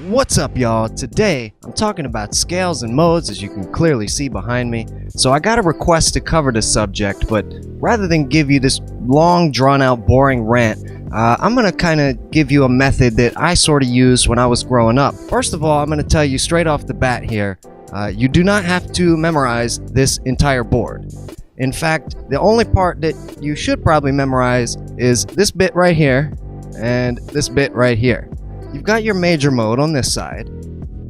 What's up, y'all? Today I'm talking about scales and modes, as you can clearly see behind me. So I got a request to cover this subject, but rather than give you this long, drawn-out, boring rant, I'm gonna kind of give you a method that I sort of used when I was growing up. First of all, I'm gonna tell you straight off the bat here, you do not have to memorize this entire board. In fact, the only part that you should probably memorize is this bit right here and this bit right here. You've got your major mode on this side,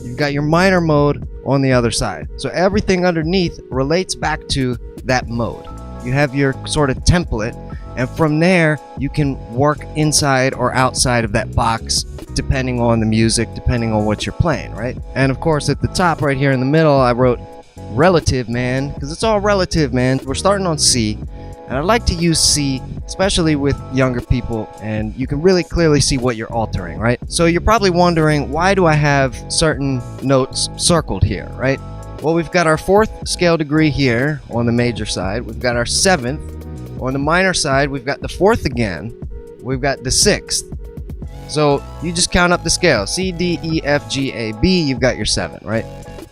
you've got your minor mode on the other side. So everything underneath relates back to that mode. You have your sort of template, and from there you can work inside or outside of that box depending on the music, depending on what you're playing, right? And of course at the top right here in the middle I wrote relative, man, because it's all relative, man. We're starting on C, and I like to use C especially with younger people, and you can really clearly see what you're altering, right? So you're probably wondering, why do I have certain notes circled here, right? Well, we've got our 4th scale degree here on the major side, we've got our 7th. On the minor side, we've got the 4th again, we've got the 6th. So you just count up the scale, C, D, E, F, G, A, B, you've got your 7, right?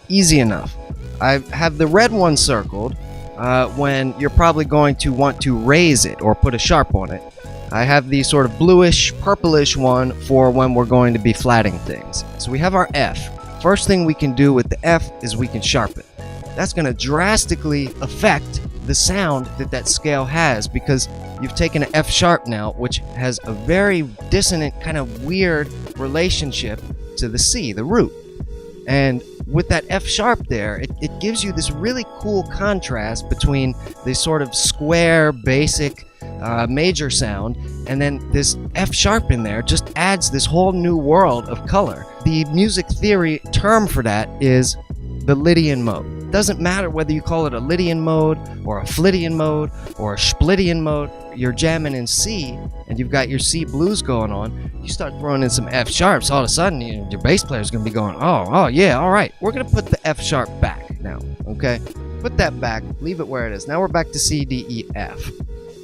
Easy enough. I have the red one circled when you're probably going to want to raise it or put a sharp on it. I have the sort of bluish, purplish one for when we're going to be flatting things. So we have our F. First thing we can do with the F is we can sharpen. That's going to drastically affect the sound that scale has, because you've taken an F sharp now, which has a very dissonant, kind of weird relationship to the C, the root. And with that F sharp there, it gives you this really cool contrast between the sort of square, basic major sound, and then this F sharp in there just adds this whole new world of color. The music theory term for that is the Lydian mode. Doesn't matter whether you call it a Lydian mode or a Flitian mode or a Splitian mode. You're jamming in C and you've got your C blues going on. You start throwing in some F sharps, all of a sudden your bass player is going to be going, oh yeah, all right. We're going to put the F sharp back now, okay? Put that back, leave it where it is. Now we're back to C, D, E, F.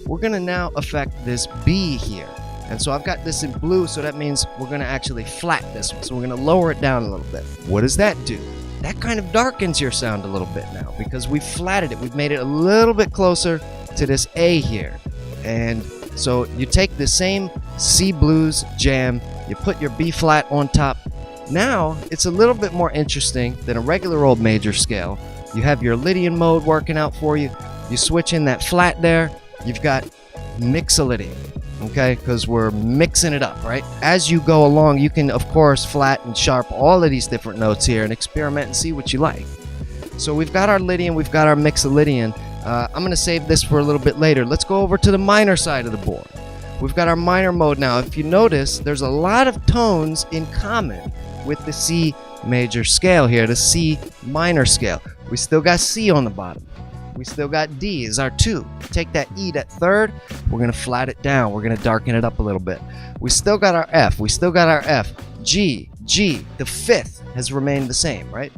We're going to now affect this B here. And so I've got this in blue, so that means we're going to actually flat this one. So we're going to lower it down a little bit. What does that do? That kind of darkens your sound a little bit now, because we've flatted it. We've made it a little bit closer to this A here. And so you take the same C blues jam, you put your B flat on top. Now it's a little bit more interesting than a regular old major scale. You have your Lydian mode working out for you. You switch in that flat there. You've got mixolydian. Okay, because we're mixing it up, right? As you go along, you can, of course, flat and sharp all of these different notes here and experiment and see what you like. So we've got our Lydian, we've got our mixolydian. I'm going to save this for a little bit later. Let's go over to the minor side of the board. We've got our minor mode now. If you notice, there's a lot of tones in common with the C major scale here, the C minor scale. We still got C on the bottom. We still got D is our 2. Take that E, that 3rd, we're going to flat it down. We're going to darken it up a little bit. We still got our F. We still got our F. G, G, the 5th has remained the same, right?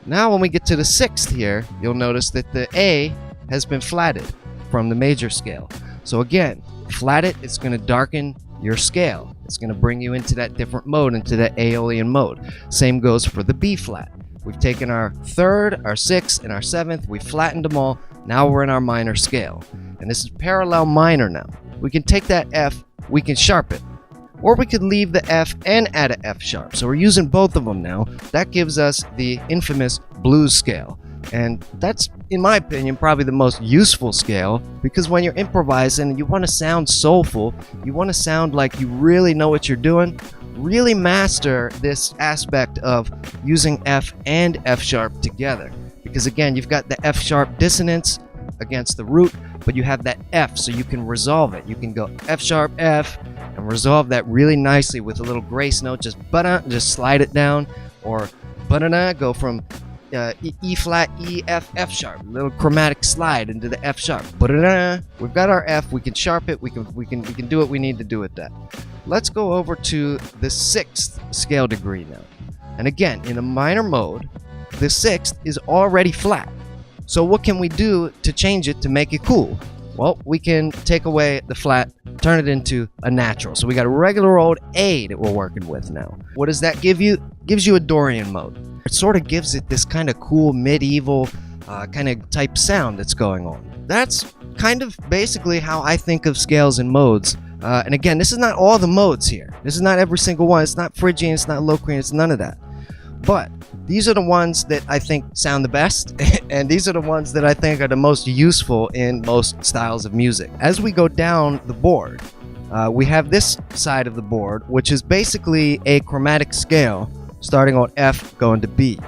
Now when we get to the 6th here, you'll notice that the A has been flatted from the major scale. So again, flat it, it's going to darken your scale. It's going to bring you into that different mode, into that Aeolian mode. Same goes for the B flat. We've taken our 3rd, our 6th, and our 7th. We've flattened them all. Now we're in our minor scale. And this is parallel minor now. We can take that F, we can sharp it. Or we could leave the F and add an F sharp. So we're using both of them now. That gives us the infamous blues scale. And that's, in my opinion, probably the most useful scale, because when you're improvising, you want to sound soulful. You want to sound like you really know what you're doing. Really master this aspect of using F and F sharp together, because again, you've got the F sharp dissonance against the root, but you have that F, so you can resolve it. You can go F sharp F and resolve that really nicely with a little grace note. Just slide it down, or go from E flat, E, F, F sharp. A little chromatic slide into the F sharp. We've got our F. We can sharp it. We can do what we need to do with that. Let's go over to the 6th scale degree now. And again, in a minor mode, the 6th is already flat. So what can we do to change it to make it cool? Well, we can take away the flat, turn it into a natural. So we got a regular old A that we're working with now. What does that give you? Gives you a Dorian mode. It sort of gives it this kind of cool medieval kind of type sound that's going on. That's kind of basically how I think of scales and modes. And again, this is not all the modes here. This is not every single one. It's not Phrygian, it's not Locrian, it's none of that. But these are the ones that I think sound the best, and these are the ones that I think are the most useful in most styles of music. As we go down the board, we have this side of the board, which is basically a chromatic scale, starting on F, going to B.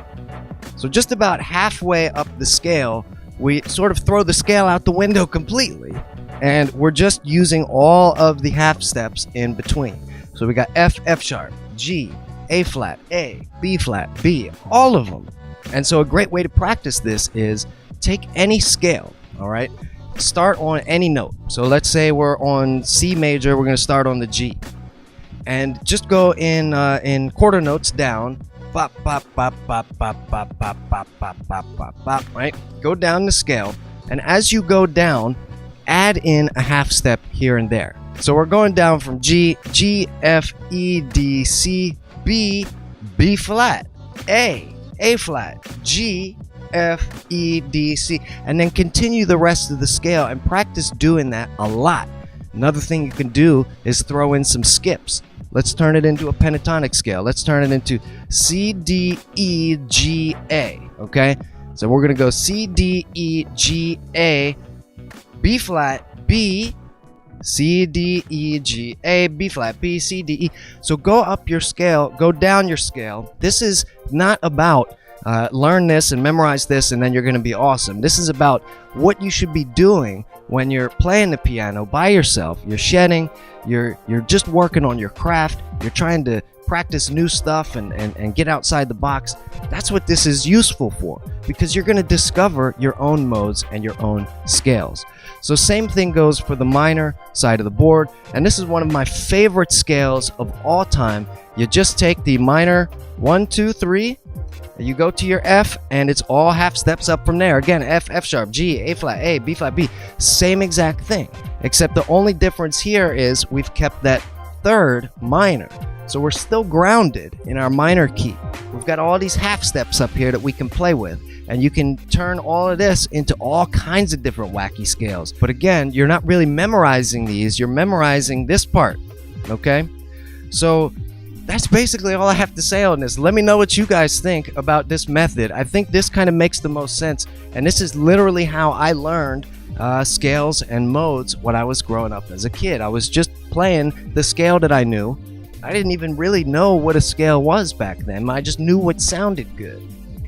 So just about halfway up the scale, we sort of throw the scale out the window completely, and we're just using all of the half steps in between. So we got F, F sharp, G, A flat, A, B flat, B, all of them. And so a great way to practice this is take any scale, all right? Start on any note. So let's say we're on C major, we're going to start on the G. And just go in quarter notes down. Bop, bop, bop, bop, bop, bop, bop, bop, bop, bop, bop, bop, right? Go down the scale. And as you go down, add in a half step here and there. So we're going down from G, G, F, E, D, C, B, B flat, A flat, G, F, E, D, C, and then continue the rest of the scale and practice doing that a lot. Another thing you can do is throw in some skips. Let's turn it into a pentatonic scale. Let's turn it into C, D, E, G, A, okay? So we're gonna go C, D, E, G, A, B flat, B, C, D, E, G, A, B flat, B, C, D, E. So go up your scale, go down your scale. This is not about learn this and memorize this and then you're going to be awesome. This is about what you should be doing when you're playing the piano by yourself. You're shedding, you're just working on your craft, you're trying to practice new stuff and get outside the box. That's what this is useful for, because you're going to discover your own modes and your own scales. So same thing goes for the minor side of the board, and this is one of my favorite scales of all time. You just take the minor 1, 2, 3, and you go to your F, and it's all half steps up from there. Again, F, F sharp, G, A flat, A, B flat, B. Same exact thing, except the only difference here is we've kept that third minor. So we're still grounded in our minor key. We've got all these half steps up here that we can play with, and you can turn all of this into all kinds of different wacky scales. But again, you're not really memorizing these, you're memorizing this part, okay? So that's basically all I have to say on this. Let me know what you guys think about this method. I think this kind of makes the most sense, and this is literally how I learned scales and modes when I was growing up as a kid. I was just playing the scale that I knew. I didn't even really know what a scale was back then. I just knew what sounded good.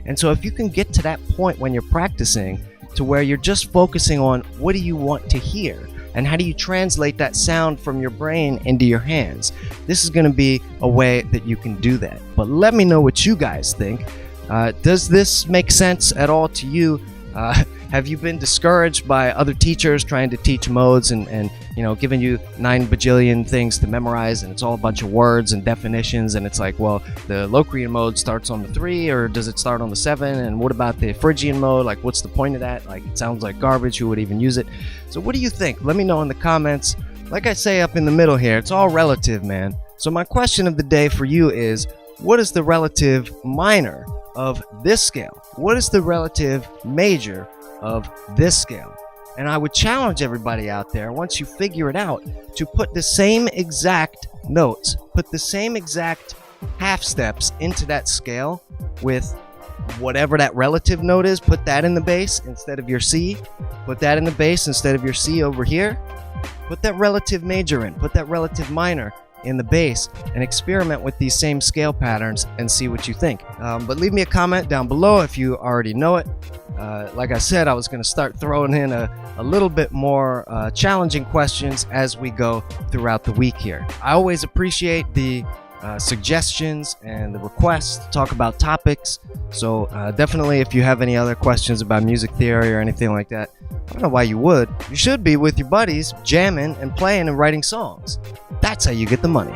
And so if you can get to that point when you're practicing to where you're just focusing on what do you want to hear and how do you translate that sound from your brain into your hands, this is going to be a way that you can do that. But let me know what you guys think. Does this make sense at all to you? Have you been discouraged by other teachers trying to teach modes and giving you 9 bajillion things to memorize, and it's all a bunch of words and definitions, and it's like, well, the Locrian mode starts on the 3, or does it start on the 7, and what about the Phrygian mode? Like, what's the point of that? Like, it sounds like garbage. Who would even use it? So what do you think? Let me know in the comments. Like I say up in the middle here, it's all relative, man. So my question of the day for you is, what is the relative minor of this scale? What is the relative major of this scale? And I would challenge everybody out there, once you figure it out, to put the same exact notes, put the same exact half steps into that scale with whatever that relative note is. Put that in the bass instead of your C. Put that in the bass instead of your C over here. Put that relative major in. Put that relative minor in the bass and experiment with these same scale patterns and see what you think. But leave me a comment down below if you already know it. Like I said, I was going to start throwing in a little bit more challenging questions as we go throughout the week here. I always appreciate the suggestions and the requests to talk about topics. So definitely, if you have any other questions about music theory or anything like that, I don't know why you would. You should be with your buddies, jamming and playing and writing songs. That's how you get the money.